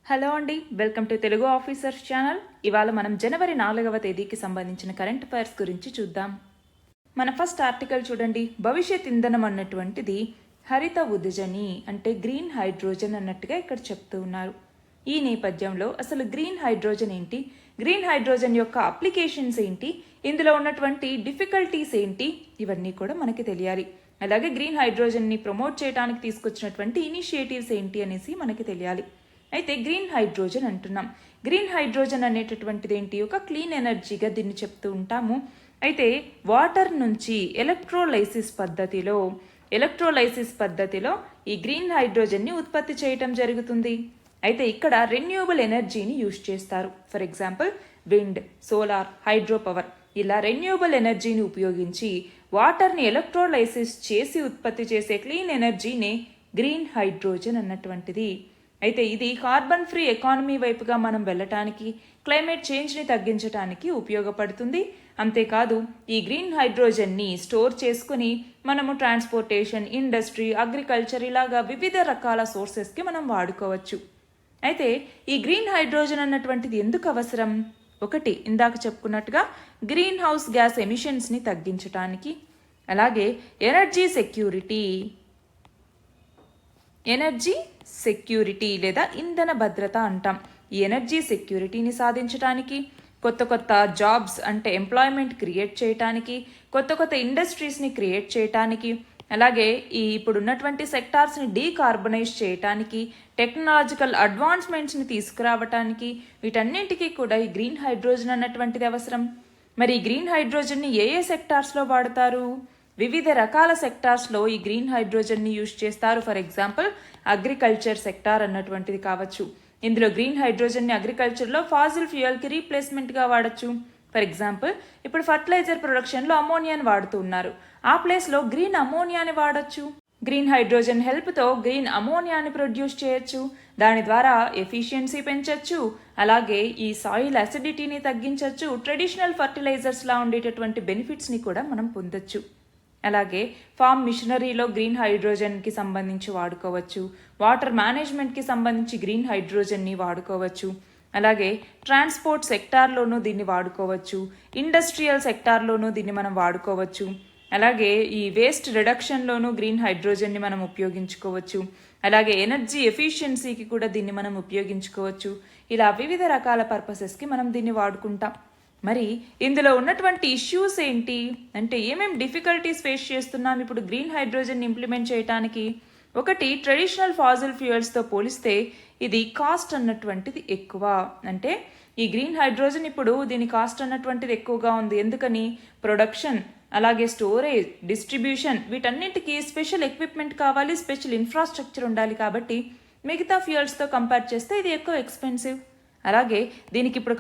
Hello అండి, welcome to Telugu officers channel. ఇవాళ మనం జనవరి 4వ తేదీకి సంబంధించిన కరెంట్ అఫైర్స్ గురించి చూద్దాం. మన ఫస్ట్ ఆర్టికల్ చూడండి. భవిష్యత్ ఇంధనం అన్నటువంటిది హరిత ఉద్జని అంటే గ్రీన్ హైడ్రోజన్ అన్నట్టుగా ఇక్కడ చెప్తూ ఉన్నారు. ఈ నేపథ్యంలో అసలు గ్రీన్ హైడ్రోజన్ ఏంటి, గ్రీన్ హైడ్రోజన్ యొక్క అప్లికేషన్స్ ఏంటి, ఇందులో ఉన్నటువంటి డిఫికల్టీస్ ఏంటి, ఇవన్నీ కూడా మనకి తెలియాలి. అలాగే గ్రీన్ హైడ్రోజన్ని ప్రమోట్ చేయడానికి తీసుకొచ్చినటువంటి ఇనిషియేటివ్స్ ఏంటి అనేసి మనకి తెలియాలి. అయితే గ్రీన్ హైడ్రోజన్ అంటున్నాం. గ్రీన్ హైడ్రోజన్ అనేటటువంటిది ఏంటి, ఒక క్లీన్ ఎనర్జీగా దీన్ని చెప్తూ ఉంటాము. అయితే వాటర్ నుంచి ఎలక్ట్రోలైసిస్ పద్ధతిలో ఈ గ్రీన్ హైడ్రోజన్ని ఉత్పత్తి చేయటం జరుగుతుంది. అయితే ఇక్కడ రెన్యూవబుల్ ఎనర్జీని యూజ్ చేస్తారు. For example wind, solar, hydro power, ఇలా రెన్యూవబుల్ ఎనర్జీని ఉపయోగించి వాటర్ని ఎలక్ట్రోలైసిస్ చేసి ఉత్పత్తి చేసే క్లీన్ ఎనర్జీనే గ్రీన్ హైడ్రోజన్ అన్నటువంటిది. అయితే ఇది కార్బన్ ఫ్రీ ఎకానమీ వైపుగా మనం వెళ్ళటానికి, క్లైమేట్ చేంజ్ని తగ్గించడానికి ఉపయోగపడుతుంది. అంతేకాదు ఈ గ్రీన్ హైడ్రోజన్ని స్టోర్ చేసుకుని మనము ట్రాన్స్పోర్టేషన్, ఇండస్ట్రీ, అగ్రికల్చర్ ఇలాగా వివిధ రకాల సోర్సెస్కి మనం వాడుకోవచ్చు. అయితే ఈ గ్రీన్ హైడ్రోజన్ అన్నటువంటిది ఎందుకు అవసరం? ఒకటి, ఇందాక చెప్పుకున్నట్టుగా గ్రీన్ హౌస్ గ్యాస్ ఎమిషన్స్ని తగ్గించడానికి, అలాగే ఎనర్జీ సెక్యూరిటీ లేదా ఇంధన భద్రత అంటాం. ఈ ఎనర్జీ సెక్యూరిటీని సాధించడానికి, కొత్త జాబ్స్ అంటే ఎంప్లాయ్మెంట్ క్రియేట్ చేయడానికి, కొత్త ఇండస్ట్రీస్ని క్రియేట్ చేయడానికి, అలాగే ఈ ఇప్పుడున్నటువంటి సెక్టార్స్ని డీకార్బనైజ్ చేయటానికి, టెక్నాలజికల్ అడ్వాన్స్మెంట్స్ని తీసుకురావటానికి, వీటన్నింటికీ కూడా ఈ గ్రీన్ హైడ్రోజన్ అన్నటువంటిది అవసరం. మరి ఈ గ్రీన్ హైడ్రోజన్ని ఏ సెక్టార్స్లో వాడతారు? వివిధ రకాల సెక్టార్స్లో ఈ గ్రీన్ హైడ్రోజన్ని యూజ్ చేస్తారు. ఫర్ ఎగ్జాంపుల్ అగ్రికల్చర్ సెక్టార్ అన్నటువంటిది కావచ్చు. ఇందులో గ్రీన్ హైడ్రోజన్ని అగ్రికల్చర్లో ఫాజిల్ ఫ్యూయల్కి రీప్లేస్మెంట్గా వాడచ్చు. ఫర్ ఎగ్జాంపుల్ ఇప్పుడు ఫర్టిలైజర్ ప్రొడక్షన్లో అమోనియాని వాడుతూ ఉన్నారు, ఆ ప్లేస్లో గ్రీన్ అమోనియాని వాడచ్చు. గ్రీన్ హైడ్రోజన్ హెల్ప్తో గ్రీన్ అమోనియాని ప్రొడ్యూస్ చేయొచ్చు. దాని ద్వారా ఎఫిషియన్సీ పెంచవచ్చు, అలాగే ఈ సాయిల్ అసిడిటీని తగ్గించవచ్చు. ట్రెడిషనల్ ఫర్టిలైజర్స్లా ఉండేటటువంటి బెనిఫిట్స్ని కూడా మనం పొందొచ్చు. అలాగే ఫార్మ్ మిషనరీలో గ్రీన్ హైడ్రోజన్కి సంబంధించి వాడుకోవచ్చు. వాటర్ మేనేజ్మెంట్కి సంబంధించి గ్రీన్ హైడ్రోజన్ని వాడుకోవచ్చు. అలాగే ట్రాన్స్పోర్ట్ సెక్టార్లోనూ దీన్ని వాడుకోవచ్చు. ఇండస్ట్రియల్ సెక్టార్లోనూ దీన్ని మనం వాడుకోవచ్చు. అలాగే ఈ వేస్ట్ రిడక్షన్లోనూ గ్రీన్ హైడ్రోజన్ని మనం ఉపయోగించుకోవచ్చు. అలాగే ఎనర్జీ ఎఫిషియన్సీకి కూడా దీన్ని మనం ఉపయోగించుకోవచ్చు. ఇలా వివిధ రకాల పర్పసెస్కి మనం దీన్ని వాడుకుంటాం. మరి ఇందులో ఉన్నటువంటి ఇష్యూస్ ఏంటి అంటే ఏమేమి డిఫికల్టీస్ ఫేస్ చేస్తున్నాం ఇప్పుడు గ్రీన్ హైడ్రోజన్ ఇంప్లిమెంట్ చేయడానికి? ఒకటి, ట్రెడిషనల్ ఫాజిల్ ఫ్యూయల్స్తో పోలిస్తే ఇది కాస్ట్ అన్నటువంటిది ఎక్కువ. అంటే ఈ గ్రీన్ హైడ్రోజన్ ఇప్పుడు దీని కాస్ట్ అన్నటువంటిది ఎక్కువగా ఉంది. ఎందుకని? ప్రొడక్షన్, అలాగే స్టోరేజ్, డిస్ట్రిబ్యూషన్, వీటన్నింటికి స్పెషల్ ఎక్విప్మెంట్ కావాలి, స్పెషల్ ఇన్ఫ్రాస్ట్రక్చర్ ఉండాలి. కాబట్టి మిగతా ఫ్యూయల్స్తో కంపేర్ చేస్తే ఇది ఎక్కువ ఎక్స్పెన్సివ్. అలాగే దీనికి ఇప్పుడు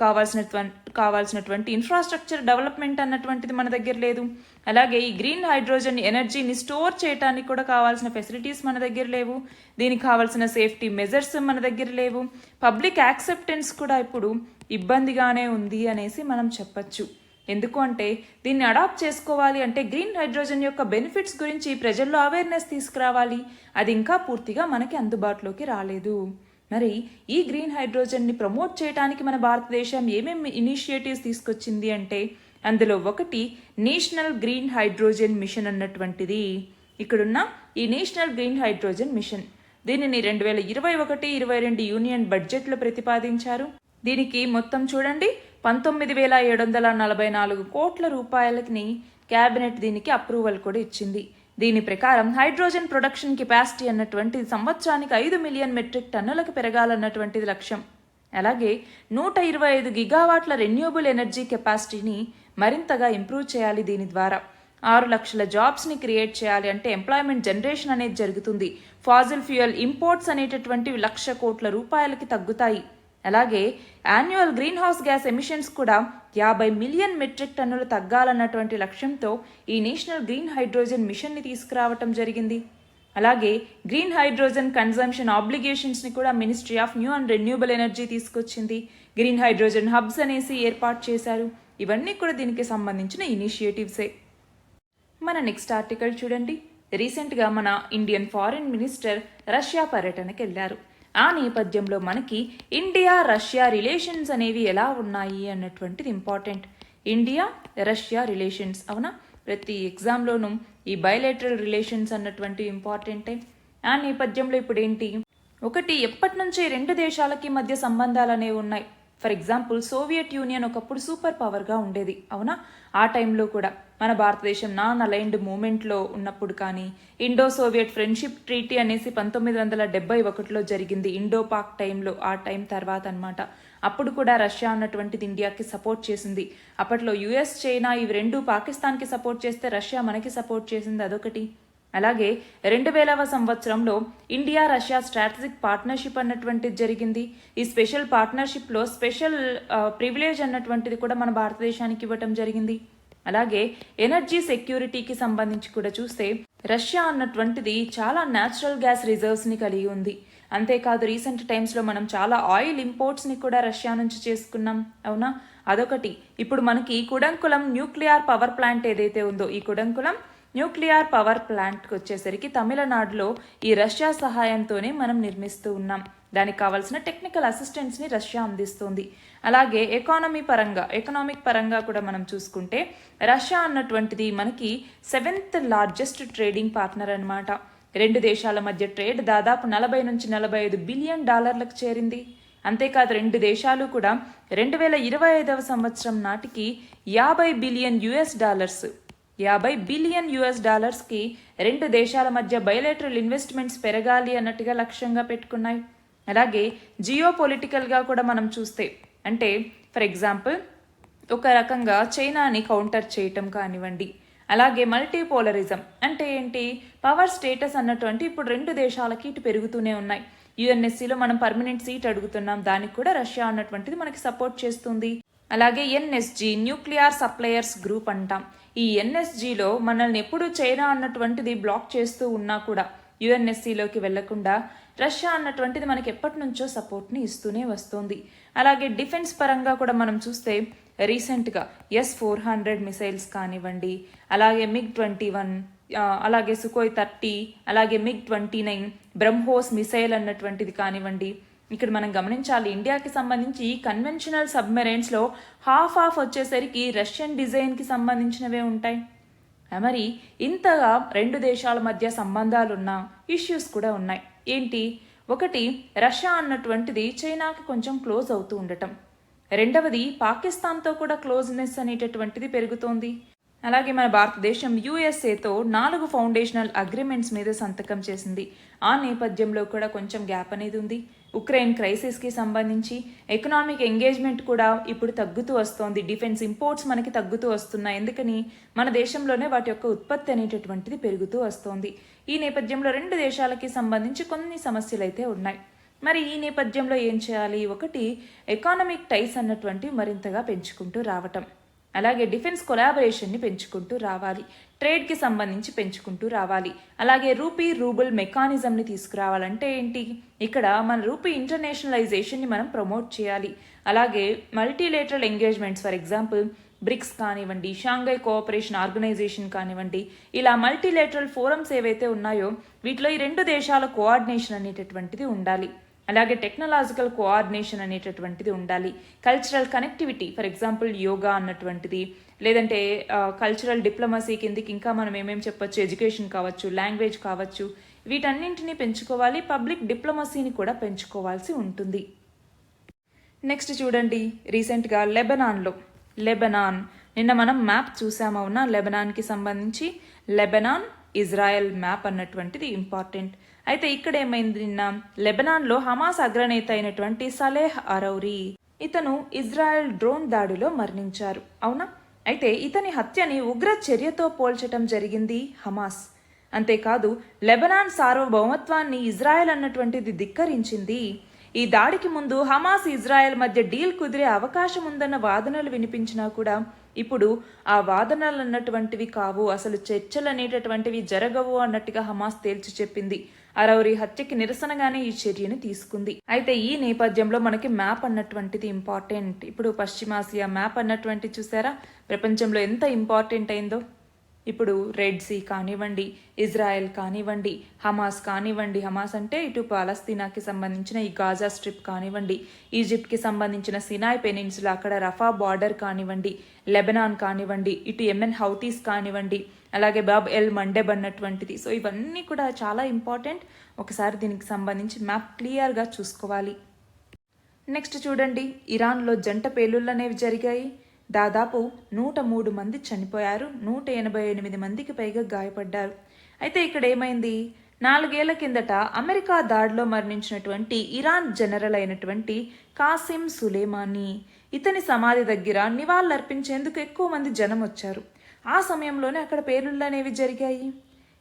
కావాల్సినటువంటి ఇన్ఫ్రాస్ట్రక్చర్ డెవలప్మెంట్ అన్నటువంటిది మన దగ్గర లేదు. అలాగే ఈ గ్రీన్ హైడ్రోజన్ ఎనర్జీని స్టోర్ చేయడానికి కూడా కావాల్సిన ఫెసిలిటీస్ మన దగ్గర లేవు. దీనికి కావాల్సిన సేఫ్టీ మెజర్స్ మన దగ్గర లేవు. పబ్లిక్ యాక్సెప్టెన్స్ కూడా ఇప్పుడు ఇబ్బందిగానే ఉంది అనేసి మనం చెప్పచ్చు. ఎందుకు అంటే దీన్ని అడాప్ట్ చేసుకోవాలి అంటే గ్రీన్ హైడ్రోజన్ యొక్క బెనిఫిట్స్ గురించి ప్రజల్లో అవేర్నెస్ తీసుకురావాలి. అది ఇంకా పూర్తిగా మనకి అందుబాటులోకి రాలేదు. మరి ఈ గ్రీన్ హైడ్రోజన్ని ప్రమోట్ చేయడానికి మన భారతదేశం ఏమేమి ఇనిషియేటివ్స్ తీసుకొచ్చింది అంటే అందులో ఒకటి నేషనల్ గ్రీన్ హైడ్రోజన్ మిషన్ అన్నటువంటిది. ఇక్కడున్న ఈ నేషనల్ గ్రీన్ హైడ్రోజన్ మిషన్ దీనిని 2021-22 యూనియన్ బడ్జెట్లో ప్రతిపాదించారు. దీనికి మొత్తం చూడండి 19,744 కోట్ల రూపాయలకి క్యాబినెట్ దీనికి అప్రూవల్ కూడా ఇచ్చింది. దీని ప్రకారం హైడ్రోజన్ ప్రొడక్షన్ కెపాసిటీ అన్నటువంటిది సంవత్సరానికి 5 మిలియన్ మెట్రిక్ టన్నులకు పెరగాలన్నటువంటిది లక్ష్యం. అలాగే 125 గిగావాట్ల రెన్యూవబుల్ ఎనర్జీ కెపాసిటీని మరింతగా ఇంప్రూవ్ చేయాలి. దీని ద్వారా 6 లక్షల జాబ్స్ని క్రియేట్ చేయాలి. అంటే ఎంప్లాయ్మెంట్ జనరేషన్ అనేది జరుగుతుంది. ఫాజిల్ ఫ్యూయల్ ఇంపోర్ట్స్ అనేటటువంటివి 1,00,000 కోట్ల రూపాయలకి తగ్గుతాయి. అలాగే annual green house gas emissions కూడా 50 మిలియన్ మెట్రిక్ టన్నులు తగ్గాలన్నటువంటి లక్ష్యంతో ఈ నేషనల్ గ్రీన్ హైడ్రోజన్ మిషన్ని తీసుకురావటం జరిగింది. అలాగే గ్రీన్ హైడ్రోజన్ కన్జంప్షన్ ఆబ్లిగేషన్స్ని కూడా ministry of new and renewable energy తీసుకొచ్చింది. గ్రీన్ హైడ్రోజన్ హబ్స్ అనేసి ఏర్పాటు చేశారు. ఇవన్నీ కూడా దీనికి సంబంధించిన ఇనిషియేటివ్సే. మన నెక్స్ట్ ఆర్టికల్ చూడండి. రీసెంట్గా మన ఇండియన్ ఫారిన్ మినిస్టర్ రష్యా పర్యటనకి వెళ్ళారు. ఆ నేపథ్యంలో మనకి ఇండియా రష్యా రిలేషన్స్ అనేవి ఎలా ఉన్నాయి అన్నటువంటిది ఇంపార్టెంట్. ఇండియా రష్యా రిలేషన్స్, అవునా? ప్రతి ఎగ్జామ్లోనూ ఈ బయలేటరల్ రిలేషన్స్ అన్నటువంటివి ఇంపార్టెంటే. ఆ నేపథ్యంలో ఇప్పుడు ఏంటి, ఒకటి ఎప్పటి నుంచే రెండు దేశాలకి మధ్య సంబంధాలు అనేవి ఉన్నాయి. ఫర్ ఎగ్జాంపుల్ సోవియట్ యూనియన్ ఒకప్పుడు సూపర్ పవర్గా ఉండేది, అవునా? ఆ టైంలో కూడా మన భారతదేశం నాన్ అలైన్డ్ మూమెంట్లో ఉన్నప్పుడు కానీ, ఇండో సోవియట్ ఫ్రెండ్షిప్ ట్రీటీ అనేసి 1971లో జరిగింది, ఇండో పాక్ టైంలో, ఆ టైం తర్వాత అనమాట. అప్పుడు కూడా రష్యా అన్నటువంటిది ఇండియాకి సపోర్ట్ చేసింది. అప్పట్లో యుఎస్ చైనా ఇవి రెండు పాకిస్తాన్కి సపోర్ట్ చేస్తే రష్యా మనకి సపోర్ట్ చేసింది, అదొకటి. అలాగే 2000వ సంవత్సరంలో ఇండియా రష్యా స్ట్రాటజిక్ పార్ట్నర్షిప్ అన్నటువంటిది జరిగింది. ఈ స్పెషల్ పార్ట్నర్షిప్లో స్పెషల్ ప్రివిలేజ్ అన్నటువంటిది కూడా మన భారతదేశానికి ఇవ్వటం జరిగింది. అలాగే ఎనర్జీ సెక్యూరిటీకి సంబంధించి కూడా చూస్తే రష్యా అన్నటువంటిది చాలా న్యాచురల్ గ్యాస్ రిజర్వ్స్ని కలిగి ఉంది. అంతేకాదు రీసెంట్ టైమ్స్లో మనం చాలా ఆయిల్ ఇంపోర్ట్స్ని కూడా రష్యా నుంచి చేసుకున్నాం, అవునా? అదొకటి. ఇప్పుడు మనకి కుడంకులం న్యూక్లియర్ పవర్ ప్లాంట్ ఏదైతే ఉందో, ఈ కుడంకులం న్యూక్లియర్ పవర్ ప్లాంట్కి వచ్చేసరికి తమిళనాడులో ఈ రష్యా సహాయంతోనే మనం నిర్మిస్తూ ఉన్నాం. దానికి కావాల్సిన టెక్నికల్ అసిస్టెన్స్ని రష్యా అందిస్తుంది. అలాగే ఎకనామిక్ పరంగా కూడా మనం చూసుకుంటే రష్యా అన్నటువంటిది మనకి 7th లార్జెస్ట్ ట్రేడింగ్ పార్ట్నర్ అనమాట. రెండు దేశాల మధ్య ట్రేడ్ దాదాపు 40 నుంచి 45 బిలియన్ డాలర్లకు చేరింది. అంతేకాదు రెండు దేశాలు కూడా 2025వ సంవత్సరం నాటికి 50 బిలియన్ యుఎస్ డాలర్స్కి రెండు దేశాల మధ్య బయలేటరల్ ఇన్వెస్ట్మెంట్స్ పెరగాలి అన్నట్టుగా లక్ష్యంగా పెట్టుకున్నాయి. అలాగే జియో పొలిటికల్గా కూడా మనం చూస్తే, అంటే ఫర్ ఎగ్జాంపుల్ ఒక రకంగా చైనాని కౌంటర్ చేయటం కానివ్వండి, అలాగే మల్టీపోలరిజం అంటే ఏంటి, పవర్ స్టేటస్ అన్నటువంటి ఇప్పుడు రెండు దేశాలకి ఇటు పెరుగుతూనే ఉన్నాయి. యుఎన్ఎస్సిలో మనం పర్మనెంట్ సీట్ అడుగుతున్నాం, దానికి కూడా రష్యా అన్నటువంటిది మనకి సపోర్ట్ చేస్తుంది. అలాగే ఎన్ఎస్జి న్యూక్లియర్ సప్లయర్స్ గ్రూప్ అంటాం. ఈ ఎన్ఎస్జిలో మనల్ని ఎప్పుడు చైనా అన్నటువంటిది బ్లాక్ చేస్తూ ఉన్నా కూడా యుఎన్ఎస్సిలోకి వెళ్లకుండా రష్యా అన్నటువంటిది మనకి ఎప్పటి నుంచో సపోర్ట్ని ఇస్తూనే వస్తుంది. అలాగే డిఫెన్స్ పరంగా కూడా మనం చూస్తే రీసెంట్గా S-400 మిసైల్స్ కానివ్వండి, అలాగే MiG-21, అలాగే Sukhoi 30, అలాగే MiG-29 బ్రహ్మోస్ మిసైల్ అన్నటువంటిది కానివ్వండి. ఇక్కడ మనం గమనించాలి, ఇండియాకి సంబంధించి కన్వెన్షనల్ సబ్మెరైన్స్లో హాఫ్ వచ్చేసరికి రష్యన్ డిజైన్కి సంబంధించినవే ఉంటాయి. మరి ఇంతగా రెండు దేశాల మధ్య సంబంధాలున్న ఇష్యూస్ కూడా ఉన్నాయి. ఏంటి, ఒకటి రష్యా అన్నటువంటిది చైనాకి కొంచెం క్లోజ్ అవుతూ ఉండటం, రెండవది పాకిస్తాన్తో కూడా క్లోజ్నెస్ అనేటటువంటిది పెరుగుతోంది. అలాగే మన భారతదేశం యుఎస్ఏతో 4 ఫౌండేషనల్ అగ్రిమెంట్స్ మీద సంతకం చేసింది. ఆ నేపథ్యంలో కూడా కొంచెం గ్యాప్ అనేది ఉంది. ఉక్రెయిన్ క్రైసిస్కి సంబంధించి ఎకనామిక్ ఎంగేజ్మెంట్ కూడా ఇప్పుడు తగ్గుతూ వస్తోంది. డిఫెన్స్ ఇంపోర్ట్స్ మనకి తగ్గుతూ వస్తున్నాయి. ఎందుకని, మన దేశంలోనే వాటి యొక్క ఉత్పత్తి అనేటటువంటిది పెరుగుతూ వస్తోంది. ఈ నేపథ్యంలో రెండు దేశాలకి సంబంధించి కొన్ని సమస్యలు అయితే ఉన్నాయి. మరి ఈ నేపథ్యంలో ఏం చేయాలి, ఒకటి ఎకానమిక్ టైస్ అన్నటువంటి మరింతగా పెంచుకుంటూ రావటం, అలాగే డిఫెన్స్ కొలాబరేషన్ని పెంచుకుంటూ రావాలి, ట్రేడ్కి సంబంధించి పెంచుకుంటూ రావాలి. అలాగే రూబుల్ మెకానిజంని తీసుకురావాలంటే ఏంటి, ఇక్కడ మన రూపీ ఇంటర్నేషనలైజేషన్ని మనం ప్రమోట్ చేయాలి. అలాగే multilateral engagements, for example BRICS కానివ్వండి, షాంఘై కోఆపరేషన్ ఆర్గనైజేషన్ కానివ్వండి, ఇలా మల్టీలేటరల్ ఫోరమ్స్ ఏవైతే ఉన్నాయో వీటిలో ఈ రెండు దేశాల కోఆర్డినేషన్ అనేటటువంటిది ఉండాలి. అలాగే టెక్నాలజికల్ కోఆర్డినేషన్ అనేటటువంటిది ఉండాలి. Cultural connectivity, for example yoga అన్నటువంటిది, లేదంటే కల్చరల్ డిప్లొమసీ కిందికి ఇంకా మనం ఏమేమి చెప్పొచ్చు, ఎడ్యుకేషన్ కావచ్చు, లాంగ్వేజ్ కావచ్చు, వీటన్నింటినీ పెంచుకోవాలి. పబ్లిక్ డిప్లొమసీని కూడా పెంచుకోవాల్సి ఉంటుంది. నెక్స్ట్ చూడండి, రీసెంట్గా లెబనాన్ నిన్న మనం మ్యాప్ చూసామవునా, లెబనాన్కి సంబంధించి లెబనాన్ ఇజ్రాయెల్ మ్యాప్ అన్నటువంటిది ఇంపార్టెంట్. అయితే ఇక్కడ ఏమైంది, నిన్న లెబనాన్లో హమాస్ అగ్రనేత అయినటువంటి సలేహ్ అరౌరీ, ఇతను ఇజ్రాయెల్ డ్రోన్ దాడిలో మరణించారు, అవునా? అయితే ఇతని హత్యని ఉగ్ర చర్యతో పోల్చటం జరిగింది హమాస్. అంతేకాదు లెబనాన్ సార్వభౌమత్వాన్ని ఇజ్రాయెల్ అన్నటువంటిది ధిక్కరించింది. ఈ దాడికి ముందు హమాస్ ఇజ్రాయెల్ మధ్య డీల్ కుదిరే అవకాశం ఉందన్న వాదనలు వినిపించినా కూడా ఇప్పుడు ఆ వాదనలు అన్నటువంటివి కావు, అసలు చర్చలు అనేటటువంటివి జరగవు అన్నట్టుగా హమాస్ తేల్చి చెప్పింది. అరౌరీ హత్యకి నిరసనగానే ఈ చర్యని తీసుకుంది. అయితే ఈ నేపథ్యంలో మనకి మ్యాప్ అన్నటువంటిది ఇంపార్టెంట్. ఇప్పుడు పశ్చిమాసియా మ్యాప్ అన్నటువంటి చూసారా, ప్రపంచంలో ఎంత ఇంపార్టెంట్ అయిందో. ఇప్పుడు రెడ్ సీ కానివ్వండి, ఇజ్రాయెల్ కానివ్వండి, హమాస్ కానివ్వండి, హమాస్ అంటే ఇటు పాలస్తీనాకి సంబంధించిన ఈ గాజా స్ట్రిప్ కానివ్వండి, ఈజిప్ట్కి సంబంధించిన సినాయ్ పెనిన్సులా అక్కడ రఫా బార్డర్ కానివ్వండి, లెబనాన్ కానివ్వండి, ఇటు యెమెన్ హౌతీస్ కానివ్వండి, అలాగే బాబ్ ఎల్ మండెబ్ అన్నటువంటిది. సో ఇవన్నీ కూడా చాలా ఇంపార్టెంట్. ఒకసారి దీనికి సంబంధించి మ్యాప్ క్లియర్గా చూసుకోవాలి. నెక్స్ట్ చూడండి, ఇరాన్లో జంట పేలుళ్ళు అనేవి జరిగాయి. దాదాపు 103 మంది చనిపోయారు, 188 మందికి పైగా గాయపడ్డారు. అయితే ఇక్కడ ఏమైంది, 4 ఏళ్ల కిందట అమెరికా దాడిలో మరణించినటువంటి ఇరాన్ జనరల్ అయినటువంటి కాసిం సులేమానీ, ఇతని సమాధి దగ్గర నివాళులర్పించేందుకు ఎక్కువ మంది జనం వచ్చారు. ఆ సమయంలోనే అక్కడ పేలుళ్ళు అనేవి జరిగాయి.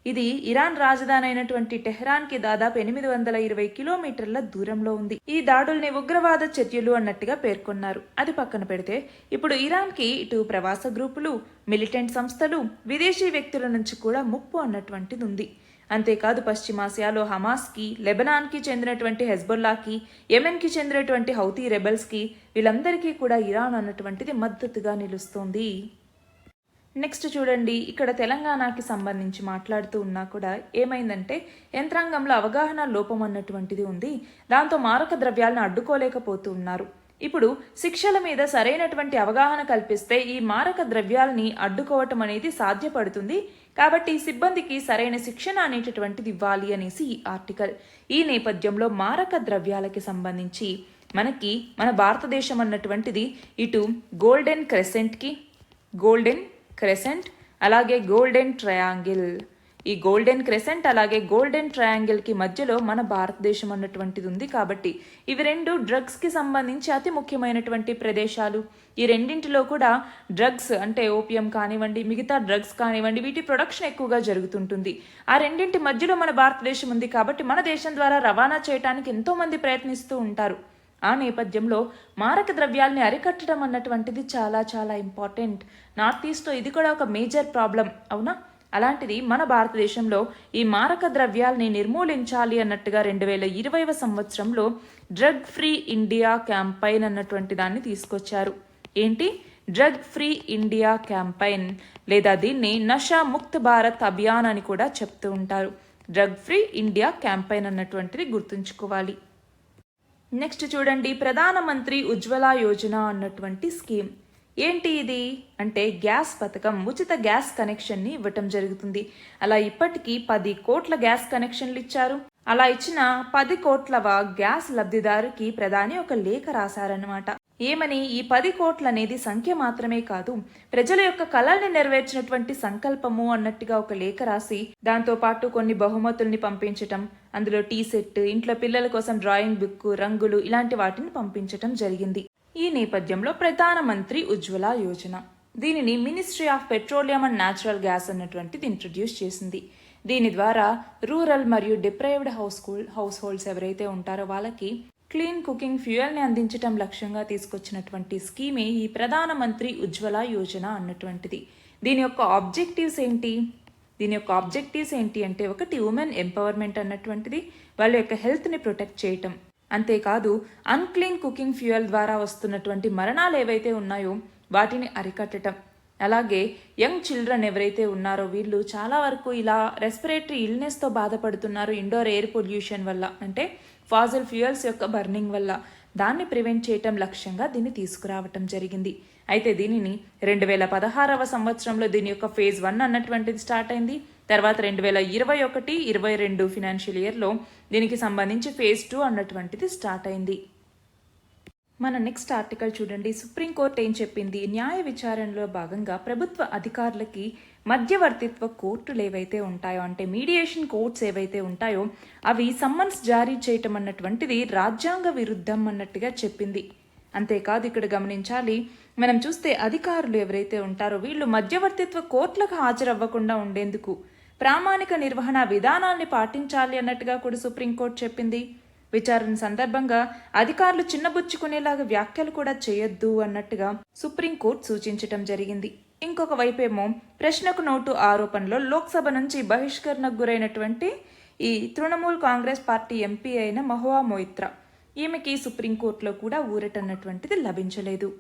ఇది ఇరాన్ రాజధాని అయినటువంటి టెహ్రాన్కి దాదాపు 820 కిలోమీటర్ల దూరంలో ఉంది. ఈ దాడుల్ని ఉగ్రవాద చర్యలు అన్నట్టుగా పేర్కొన్నారు. అది పక్కన పెడితే ఇప్పుడు ఇరాన్కి ఇటు ప్రవాస గ్రూపులు, మిలిటెంట్ సంస్థలు, విదేశీ వ్యక్తుల నుంచి కూడా ముప్పు అన్నటువంటిది ఉంది. అంతేకాదు పశ్చిమాసియాలో హమాస్కి, లెబనాన్కి చెందినటువంటి హెజ్బొల్లాకి, యెమెన్కి చెందినటువంటి హౌతీ రెబెల్స్కి, వీళ్ళందరికీ కూడా ఇరాన్ అన్నటువంటిది మద్దతుగా నిలుస్తోంది. నెక్స్ట్ చూడండి, ఇక్కడ తెలంగాణకి సంబంధించి మాట్లాడుతూ ఉన్నా కూడా ఏమైందంటే యంత్రాంగంలో అవగాహన లోపం అన్నటువంటిది ఉంది. దాంతో మారక ద్రవ్యాలను అడ్డుకోలేకపోతూ ఉన్నారు. ఇప్పుడు శిక్షల మీద సరైనటువంటి అవగాహన కల్పిస్తే ఈ మారక ద్రవ్యాలని అడ్డుకోవటం అనేది సాధ్యపడుతుంది. కాబట్టి సిబ్బందికి సరైన శిక్షణ అనేటటువంటిది ఇవ్వాలి అనేసి ఈ ఆర్టికల్. ఈ నేపథ్యంలో మారక ద్రవ్యాలకి సంబంధించి మన భారతదేశం అన్నటువంటిది ఇటు గోల్డెన్ క్రెసెంట్ అలాగే గోల్డెన్ ట్రయాంగిల్, ఈ గోల్డెన్ క్రెసెంట్ అలాగే గోల్డెన్ ట్రయాంగిల్కి మధ్యలో మన భారతదేశం అన్నటువంటిది ఉంది. కాబట్టి ఇవి రెండు డ్రగ్స్కి సంబంధించి అతి ముఖ్యమైనటువంటి ప్రదేశాలు. ఈ రెండింటిలో కూడా డ్రగ్స్ అంటే ఓపియం కానివ్వండి, మిగతా డ్రగ్స్ కానివ్వండి, వీటి ప్రొడక్షన్ ఎక్కువగా జరుగుతుంటుంది. ఆ రెండింటి మధ్యలో మన భారతదేశం ఉంది. కాబట్టి మన దేశం ద్వారా రవాణా చేయడానికి ఎంతోమంది ప్రయత్నిస్తూ ఉంటారు. ఆ నేపథ్యంలో మారక ద్రవ్యాల్ని అరికట్టడం అన్నటువంటిది చాలా చాలా ఇంపార్టెంట్. నార్త్ ఈస్ట్లో ఇది కూడా ఒక మేజర్ ప్రాబ్లం, అవునా? అలాంటిది మన భారతదేశంలో ఈ మారక ద్రవ్యాల్ని నిర్మూలించాలి అన్నట్టుగా 2020వ సంవత్సరంలో డ్రగ్ ఫ్రీ ఇండియా క్యాంపైన్ అన్నటువంటి దాన్ని తీసుకొచ్చారు. ఏంటి? డ్రగ్ ఫ్రీ ఇండియా క్యాంపైన్, లేదా దీన్ని నషా ముక్త్ భారత్ అభియాన్ అని కూడా చెప్తూ ఉంటారు. డ్రగ్ ఫ్రీ ఇండియా క్యాంపైన్ అన్నటువంటిది గుర్తుంచుకోవాలి. నెక్స్ట్ చూడండి, ప్రధానమంత్రి ఉజ్వల యోజన అన్నటువంటి స్కీమ్. ఏంటి ఇది అంటే గ్యాస్ పథకం, ఉచిత గ్యాస్ కనెక్షన్ని ఇవ్వటం జరుగుతుంది. అలా ఇప్పటికీ 10 కోట్ల గ్యాస్ కనెక్షన్లు ఇచ్చారు. అలా ఇచ్చిన 10 కోట్లవ గ్యాస్ లబ్ధిదారుకి ప్రధాని ఒక లేఖ రాశారన్నమాట. ఏమని? ఈ 10 కోట్ల అనేది సంఖ్య మాత్రమే కాదు, ప్రజల యొక్క కలల్ని నెరవేర్చినటువంటి సంకల్పము అన్నట్టుగా ఒక లేఖ రాసి దాంతో పాటు కొన్ని బహుమతుల్ని పంపించటం, అందులో టీ సెట్, ఇంట్లో పిల్లల కోసం డ్రాయింగ్ బుక్, రంగులు ఇలాంటి వాటిని పంపించటం జరిగింది. ఈ నేపథ్యంలో ప్రధానమంత్రి ఉజ్వల యోజన, దీనిని ministry of petroleum and natural gas అన్నటువంటిది ఇంట్రడ్యూస్ చేసింది. దీని ద్వారా రూరల్ మరియు డిప్రైవ్డ్ హౌస్ హోల్డ్స్ ఎవరైతే ఉంటారో వాళ్ళకి క్లీన్ కుకింగ్ ఫ్యూయల్ని అందించటం లక్ష్యంగా తీసుకొచ్చినటువంటి స్కీమే ఈ ప్రధానమంత్రి ఉజ్వల యోజన అన్నటువంటిది. దీని యొక్క ఆబ్జెక్టివ్స్ ఏంటి అంటే ఒకటి ఉమెన్ ఎంపవర్మెంట్ అన్నటువంటిది, వాళ్ళ యొక్క హెల్త్ని ప్రొటెక్ట్ చేయటం. అంతేకాదు అన్క్లీన్ కుకింగ్ ఫ్యూయల్ ద్వారా వస్తున్నటువంటి మరణాలు ఏవైతే ఉన్నాయో వాటిని అరికట్టడం. అలాగే యంగ్ చిల్డ్రన్ ఎవరైతే ఉన్నారో వీళ్ళు చాలా వరకు ఇలా రెస్పిరేటరీ ఇల్నెస్తో బాధపడుతున్నారు ఇండోర్ ఎయిర్ పొల్యూషన్ వల్ల, అంటే ఫాజిల్ ఫ్యూయల్స్ యొక్క బర్నింగ్ వల్ల. దాన్ని ప్రివెంట్ చేయటం లక్ష్యంగా దీన్ని తీసుకురావటం జరిగింది. అయితే దీనిని 2016వ సంవత్సరంలో దీని యొక్క ఫేజ్ 1 అన్నటువంటిది స్టార్ట్ అయింది. తర్వాత 2021-22 ఫినాన్షియల్ ఇయర్లో దీనికి సంబంధించి ఫేజ్ 2 అన్నటువంటిది స్టార్ట్ అయింది. మన నెక్స్ట్ ఆర్టికల్ చూడండి, సుప్రీంకోర్టు ఏం చెప్పింది? న్యాయ విచారణలో భాగంగా ప్రభుత్వ అధికారులకి మధ్యవర్తిత్వ కోర్టులు ఏవైతే ఉంటాయో, అంటే మీడియేషన్ కోర్ట్స్ ఏవైతే ఉంటాయో అవి సమ్మన్స్ జారీ చేయటం అన్నటువంటిది రాజ్యాంగ విరుద్ధం అన్నట్టుగా చెప్పింది. అంతేకాదు ఇక్కడ గమనించాలి, మనం చూస్తే అధికారులు ఎవరైతే ఉంటారో వీళ్ళు మధ్యవర్తిత్వ కోర్టులకు హాజరవ్వకుండా ఉండేందుకు ప్రామాణిక నిర్వహణ విధానాల్ని పాటించాలి అన్నట్టుగా కూడా సుప్రీంకోర్టు చెప్పింది. విచారణ సందర్భంగా అధికారులు చిన్నబుచ్చుకునేలాగా వ్యాఖ్యలు కూడా చేయొద్దు అన్నట్టుగా సుప్రీంకోర్టు సూచించటం జరిగింది. ఇంకొక వైపేమో ప్రశ్నకు నోటు ఆరోపణలో లోక్సభ నుంచి బహిష్కరణకు గురైనటువంటి ఈ తృణమూల్ కాంగ్రెస్ పార్టీ ఎంపీ అయిన మహువా మొయిత్రా, ఈమెకి సుప్రీంకోర్టులో కూడా ఊరటన్నటువంటిది లభించలేదు.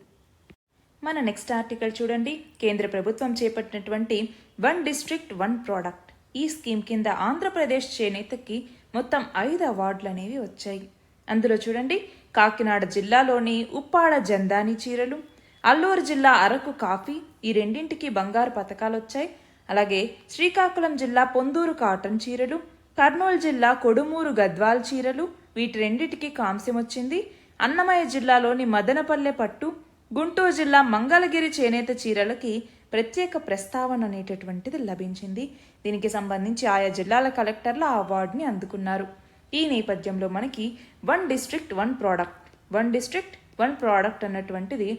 మన నెక్స్ట్ ఆర్టికల్ చూడండి. కేంద్ర ప్రభుత్వం చేపట్టినటువంటి 1 డిస్ట్రిక్ట్ 1 ప్రోడక్ట్ ఈ స్కీమ్ కింద ఆంధ్రప్రదేశ్ చేనేతకి మొత్తం 5 అవార్డులు అనేవి వచ్చాయి. అందులో చూడండి, కాకినాడ జిల్లాలోని ఉప్పాడ జందాని చీరలు, అల్లూరు జిల్లా అరకు కాఫీ, ఈ రెండింటికి బంగారు పతకాలు వచ్చాయి. అలాగే శ్రీకాకుళం జిల్లా పొందూరు కాటన్ చీరలు, కర్నూలు జిల్లా కొడుమూరు గద్వాల్ చీరలు, వీటి రెండింటికి కాంస్యం వచ్చింది. అన్నమయ్య జిల్లాలోని మదనపల్లె పట్టు, గుంటూరు జిల్లా మంగళగిరి చేనేత చీరలకి ప్రత్యేక ప్రస్తావన అనేటటువంటిది లభించింది. దీనికి సంబంధించి ఆయా జిల్లాల కలెక్టర్లు ఆ అవార్డుని అందుకున్నారు. ఈ నేపథ్యంలో మనకి 1 డిస్ట్రిక్ట్ 1 ప్రోడక్ట్ 1 డిస్ట్రిక్ట్ 1 ప్రోడక్ట్ అన్నటువంటిది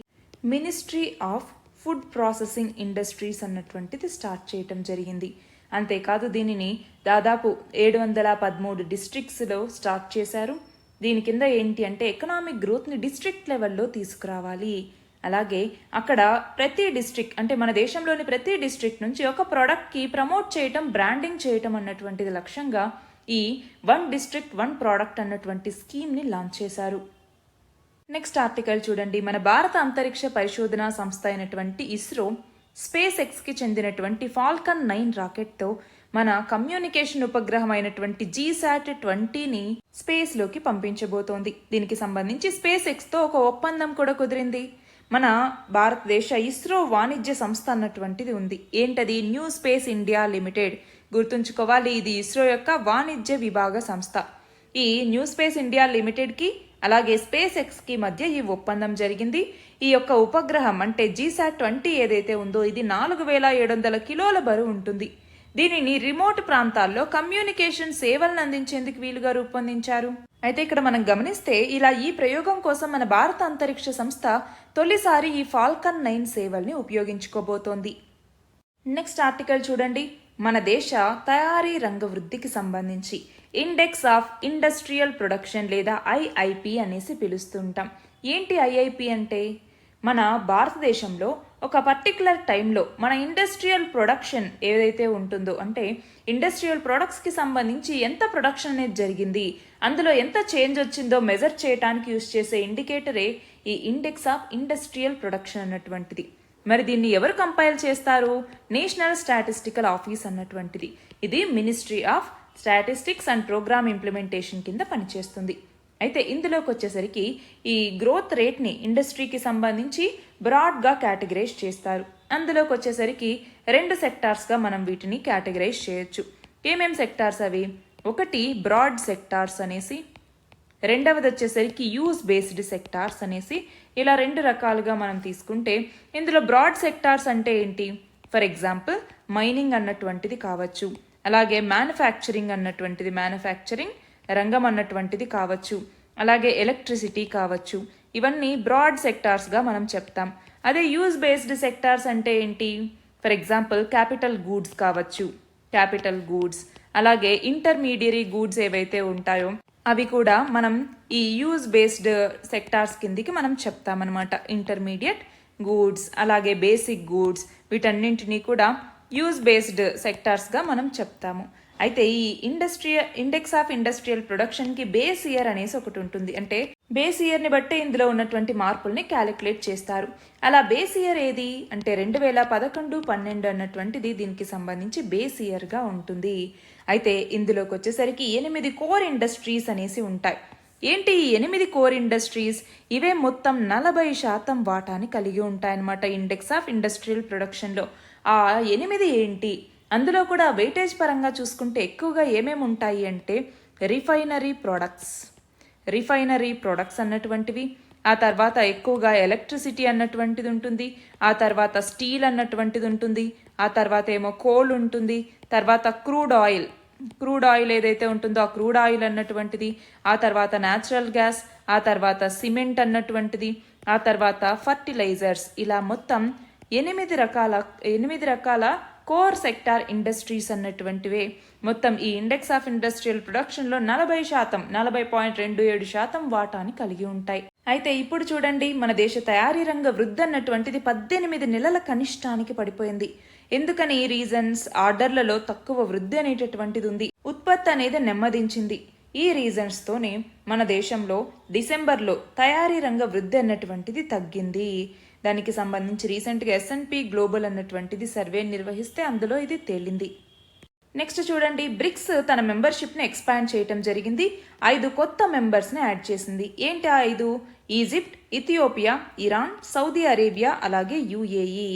ministry of food processing industries అన్నటువంటిది స్టార్ట్ చేయటం జరిగింది. అంతేకాదు దీనిని దాదాపు 713 డిస్ట్రిక్ట్స్లో స్టార్ట్ చేశారు. దీని కింద ఏంటి అంటే ఎకనామిక్ గ్రోత్ని డిస్ట్రిక్ట్ లెవెల్లో తీసుకురావాలి. అలాగే అక్కడ ప్రతి డిస్ట్రిక్ట్ అంటే మన దేశంలోని ప్రతి డిస్ట్రిక్ట్ నుంచి ఒక ప్రోడక్ట్కి ప్రమోట్ చేయటం, బ్రాండింగ్ చేయటం అన్నటువంటిది లక్ష్యంగా ఈ 1 డిస్ట్రిక్ట్ 1 ప్రోడక్ట్ అన్నటువంటి స్కీమ్ని లాంచ్ చేశారు. నెక్స్ట్ ఆర్టికల్ చూడండి. మన భారత అంతరిక్ష పరిశోధనా సంస్థ అయినటువంటి ఇస్రో స్పేస్ ఎక్స్కి చెందినటువంటి ఫాల్కన్ 9 రాకెట్తో మన కమ్యూనికేషన్ ఉపగ్రహం అయినటువంటి GSAT-20ని స్పేస్లోకి పంపించబోతోంది. దీనికి సంబంధించి స్పేస్ ఎక్స్తో ఒక ఒప్పందం కూడా కుదిరింది. మన భారతదేశ ఇస్రో వాణిజ్య సంస్థ అన్నటువంటిది ఉంది. ఏంటది? New space India limited. గుర్తుంచుకోవాలి, ఇది ఇస్రో యొక్క వాణిజ్య విభాగ సంస్థ. ఈ న్యూ స్పేస్ ఇండియా లిమిటెడ్కి అలాగే స్పేస్ ఎక్స్కి మధ్య ఈ ఒప్పందం జరిగింది. ఈ యొక్క ఉపగ్రహం అంటే GSAT-20 ఏదైతే ఉందో ఇది 4700 కిలోల బరువు ఉంటుంది. దీనిని రిమోట్ ప్రాంతాల్లో కమ్యూనికేషన్ సేవలను అందించేందుకు వీలుగా రూపొందించారు. అయితే ఇక్కడ మనం గమనిస్తే ఇలా ఈ ప్రయోగం కోసం మన భారత అంతరిక్ష సంస్థ తొలిసారి ఈ ఫాల్కన్ 9 సేవల్ని ఉపయోగించుకోబోతోంది. నెక్స్ట్ ఆర్టికల్ చూడండి. మన దేశ తయారీ రంగ వృద్ధికి సంబంధించి ఇండెక్స్ ఆఫ్ ఇండస్ట్రియల్ ప్రొడక్షన్ లేదా IIP అనేసి పిలుస్తుంటాం. ఏంటి IIP అంటే? మన భారతదేశంలో ఒక పర్టికులర్ టైంలో మన ఇండస్ట్రియల్ ప్రొడక్షన్ ఏదైతే ఉంటుందో అంటే ఇండస్ట్రియల్ ప్రొడక్ట్స్కి సంబంధించి ఎంత ప్రొడక్షన్ అనేది జరిగింది, అందులో ఎంత చేంజ్ వచ్చిందో మెజర్ చేయడానికి యూజ్ చేసే ఇండికేటరే ఈ ఇండెక్స్ ఆఫ్ ఇండస్ట్రియల్ ప్రొడక్షన్ అన్నటువంటిది. మరి దీన్ని ఎవరు కంపైల్ చేస్తారు? నేషనల్ స్టాటిస్టికల్ ఆఫీస్ అన్నటువంటిది. ఇది ministry of statistics and programme implementation కింద పనిచేస్తుంది. అయితే ఇందులోకి వచ్చేసరికి ఈ గ్రోత్ రేట్ని ఇండస్ట్రీకి సంబంధించి బ్రాడ్గా కేటగరైజ్ చేస్తారు. అందులోకి వచ్చేసరికి 2 సెక్టార్స్గా మనం వీటిని కేటగరైజ్ చేయొచ్చు. ఏమేం సెక్టార్స్ అవి? ఒకటి బ్రాడ్ సెక్టార్స్ అనేసి, రెండవది వచ్చేసరికి యూజ్ బేస్డ్ సెక్టార్స్ అనేసి, ఇలా 2 రకాలుగా మనం తీసుకుంటే ఇందులో బ్రాడ్ సెక్టార్స్ అంటే ఏంటి? ఫర్ ఎగ్జాంపుల్ మైనింగ్ అన్నటువంటిది కావచ్చు, అలాగే మ్యానుఫ్యాక్చరింగ్ అన్నటువంటిది, మ్యానుఫ్యాక్చరింగ్ రంగం అన్నటువంటిది కావచ్చు, అలాగే ఎలక్ట్రిసిటీ కావచ్చు. ఇవన్నీ బ్రాడ్ సెక్టార్స్గా మనం చెప్తాం. అదే యూజ్ బేస్డ్ సెక్టార్స్ అంటే ఏంటి? ఫర్ ఎగ్జాంపుల్ క్యాపిటల్ గూడ్స్ కావచ్చు, క్యాపిటల్ గూడ్స్, అలాగే ఇంటర్మీడియరీ గూడ్స్ ఏవైతే ఉంటాయో అవి కూడా మనం ఈ యూజ్ బేస్డ్ సెక్టార్స్ కిందికి మనం చెప్తామన్నమాట. ఇంటర్మీడియట్ గూడ్స్ అలాగే బేసిక్ గూడ్స్ వీటన్నింటినీ కూడా యూజ్ బేస్డ్ సెక్టార్స్గా మనం చెప్తాము. అయితే ఈ ఇండెక్స్ ఆఫ్ ఇండస్ట్రియల్ ప్రొడక్షన్కి బేస్ ఇయర్ అనేసి ఒకటి ఉంటుంది. అంటే బేస్ ఇయర్ని బట్టి ఇందులో ఉన్నటువంటి మార్పుల్ని క్యాలిక్యులేట్ చేస్తారు. అలా బేస్ ఇయర్ ఏది అంటే 2011-12 అన్నటువంటిది దీనికి సంబంధించి బేస్ ఇయర్గా ఉంటుంది. అయితే ఇందులోకి వచ్చేసరికి 8 కోర్ ఇండస్ట్రీస్ అనేసి ఉంటాయి. ఏంటి ఈ 8 కోర్ ఇండస్ట్రీస్? ఇవే మొత్తం 40% వాటాని కలిగి ఉంటాయన్నమాట ఇండెక్స్ ఆఫ్ ఇండస్ట్రియల్ ప్రొడక్షన్లో. ఆ 8 ఏంటి? అందులో కూడా వెయిటేజ్ పరంగా చూసుకుంటే ఎక్కువగా ఏమేమి ఉంటాయి అంటే రిఫైనరీ ప్రొడక్ట్స్ అన్నటువంటివి, ఆ తర్వాత ఎక్కువగా ఎలక్ట్రిసిటీ అన్నటువంటిది ఉంటుంది, ఆ తర్వాత స్టీల్ అన్నటువంటిది ఉంటుంది, ఆ తర్వాత ఏమో కోల్ ఉంటుంది, తర్వాత క్రూడ్ ఆయిల్ ఏదైతే ఉంటుందో ఆ క్రూడ్ ఆయిల్ అన్నటువంటిది, ఆ తర్వాత న్యాచురల్ గ్యాస్, ఆ తర్వాత సిమెంట్ అన్నటువంటిది, ఆ తర్వాత ఫర్టిలైజర్స్. ఇలా మొత్తం 8 రకాల కోర్ సెక్టార్ ఇండస్ట్రీస్ అన్నటువంటివే మొత్తం ఈ ఇండెక్స్ ఆఫ్ ఇండస్ట్రియల్ ప్రొడక్షన్లో 40.27% వాటాని కలిగి ఉంటాయి. అయితే ఇప్పుడు చూడండి, మన దేశ తయారీ రంగ వృద్ధి అన్నటువంటిది 18 నెలల కనిష్టానికి పడిపోయింది. ఎందుకని? రీజన్స్ ఆర్డర్లలో తక్కువ వృద్ధి అనేటటువంటిది ఉంది, ఉత్పత్తి అనేది నెమ్మదించింది. ఈ రీజన్స్తోనే మన దేశంలో డిసెంబర్లో తయారీ రంగ వృద్ధి అన్నటువంటిది తగ్గింది. దానికి సంబంధించి రీసెంట్గా S&P గ్లోబల్ అన్నటువంటిది సర్వే నిర్వహిస్తే అందులో ఇది తేలింది. నెక్స్ట్ చూడండి, బ్రిక్స్ తన మెంబర్షిప్ని ఎక్స్పాండ్ చేయటం జరిగింది. 5 కొత్త మెంబర్స్ని యాడ్ చేసింది. ఏంటి ఆ 5? Egypt, Ethiopia, Iran, Saudi Arabia, అలాగే UAE.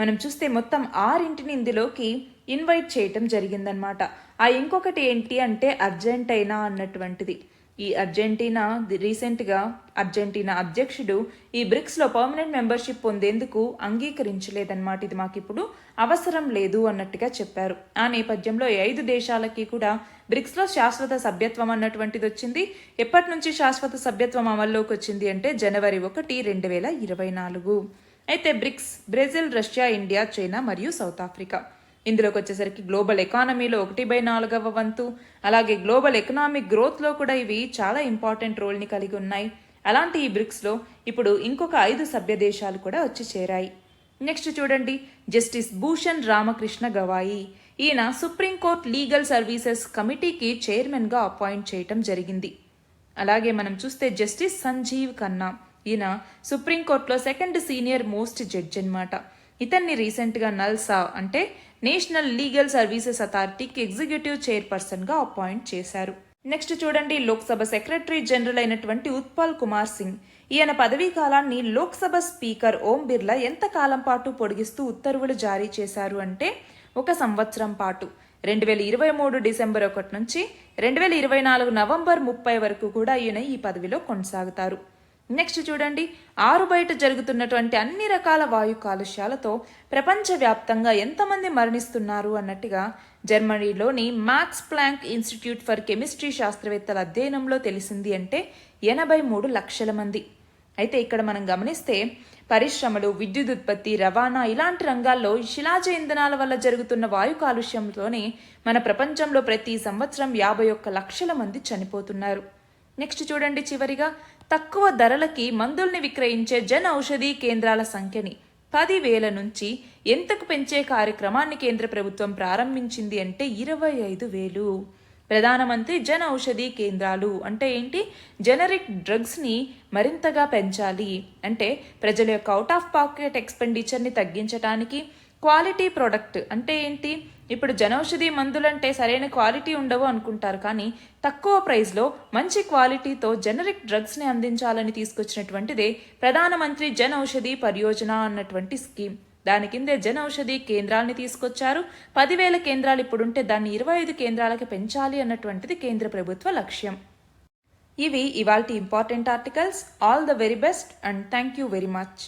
మనం చూస్తే మొత్తం 6 ఇందులోకి ఇన్వైట్ చేయటం జరిగిందనమాట. ఆ ఇంకొకటి ఏంటి అంటే అర్జెంటీనా అన్నటువంటిది. ఈ అర్జెంటీనా రీసెంట్గా అర్జెంటీనా అధ్యక్షుడు ఈ బ్రిక్స్లో పర్మనెంట్ మెంబర్షిప్ పొందేందుకు అంగీకరించలేదన్నమాట. ఇది మాకు ఇప్పుడు అవసరం లేదు అన్నట్టుగా చెప్పారు. ఆ నేపథ్యంలో ఈ 5 దేశాలకి కూడా బ్రిక్స్లో శాశ్వత సభ్యత్వం అన్నటువంటిది వచ్చింది. ఎప్పటి నుంచి శాశ్వత సభ్యత్వం అమల్లోకి వచ్చింది అంటే జనవరి 1, 2024. అయితే bricks Brazil, Russia, India, China మరియు సౌత్ ఆఫ్రికా. ఇందులోకి వచ్చేసరికి గ్లోబల్ ఎకానమీలో 1/4వ వంతు, అలాగే గ్లోబల్ ఎకనామిక్ గ్రోత్లో కూడా ఇవి చాలా ఇంపార్టెంట్ రోల్ని కలిగి ఉన్నాయి. అలాంటి ఈ బ్రిక్స్లో ఇప్పుడు ఇంకొక 5 సభ్య దేశాలు కూడా వచ్చి చేరాయి. నెక్స్ట్ చూడండి, జస్టిస్ భూషణ్ రామకృష్ణ గవాయి. ఈయన సుప్రీంకోర్టు లీగల్ సర్వీసెస్ కమిటీకి చైర్మన్గా అపాయింట్ చేయటం జరిగింది. అలాగే మనం చూస్తే జస్టిస్ సంజీవ్ ఖన్నా. ఈయన సుప్రీంకోర్టులో 2nd సీనియర్ మోస్ట్ జడ్జ్ అనమాట. ఇతన్ని రీసెంట్గా నల్సా అంటే నేషనల్ లీగల్ సర్వీసెస్ అథారిటీకి ఎగ్జిక్యూటివ్ చైర్పర్సన్గా అపాయింట్ చేశారు. నెక్స్ట్ చూడండి, లోక్సభ సెక్రటరీ జనరల్ అయినటువంటి ఉత్పల్ కుమార్ సింగ్. ఈయన పదవీ కాలాన్ని లోక్సభ స్పీకర్ ఓం బిర్లా ఎంత కాలం పాటు పొడిగిస్తూ ఉత్తర్వులు జారీ చేశారు అంటే 1 సంవత్సరం పాటు. 2023 డిసెంబర్ 1 నుంచి 2024 నవంబర్ 30 వరకు కూడా ఈయన ఈ పదవిలో కొనసాగుతారు. నెక్స్ట్ చూడండి, బయట జరుగుతున్నటువంటి అన్ని రకాల వాయు కాలుష్యాలతో ప్రపంచవ్యాప్తంగా ఎంతమంది మరణిస్తున్నారు అన్నట్టుగా జర్మనీలోని Max Planck Institute for Chemistry శాస్త్రవేత్తల అధ్యయనంలో తెలిసింది అంటే 83 లక్షల మంది. అయితే ఇక్కడ మనం గమనిస్తే పరిశ్రమలు, విద్యుత్ ఉత్పత్తి, రవాణా ఇలాంటి రంగాల్లో శిలాజ ఇంధనాల వల్ల జరుగుతున్న వాయు కాలుష్యంతోనే మన ప్రపంచంలో ప్రతి సంవత్సరం 51 లక్షల మంది చనిపోతున్నారు. నెక్స్ట్ చూడండి, చివరిగా తక్కువ ధరలకి మందుల్ని విక్రయించే జన్ ఔషధి కేంద్రాల సంఖ్యని 10,000 నుంచి ఎంతకు పెంచే కార్యక్రమాన్ని కేంద్ర ప్రభుత్వం ప్రారంభించింది అంటే 25,000. ప్రధానమంత్రి జన్ ఔషధి కేంద్రాలు అంటే ఏంటి? జెనరిక్ డ్రగ్స్ని మరింతగా పెంచాలి అంటే ప్రజల యొక్క అవుట్ ఆఫ్ పాకెట్ ఎక్స్పెండిచర్ని తగ్గించడానికి. క్వాలిటీ ప్రొడక్ట్ అంటే ఏంటి? ఇప్పుడు జనౌషధి మందులంటే సరైన క్వాలిటీ ఉండవు అనుకుంటారు, కానీ తక్కువ ప్రైస్లో మంచి క్వాలిటీతో జెనరిక్ డ్రగ్స్ని అందించాలని తీసుకొచ్చినటువంటిదే ప్రధానమంత్రి జన్ ఔషధి పరియోజన అన్నటువంటి స్కీమ్. దాని కిందే జన్ ఔషధి కేంద్రాలని తీసుకొచ్చారు. 10,000 కేంద్రాలు ఇప్పుడుంటే దాన్ని 25 కేంద్రాలకి పెంచాలి అన్నటువంటిది కేంద్ర ప్రభుత్వ లక్ష్యం. ఇవి ఇవాల్టి important articles. All the very best and thank you very much.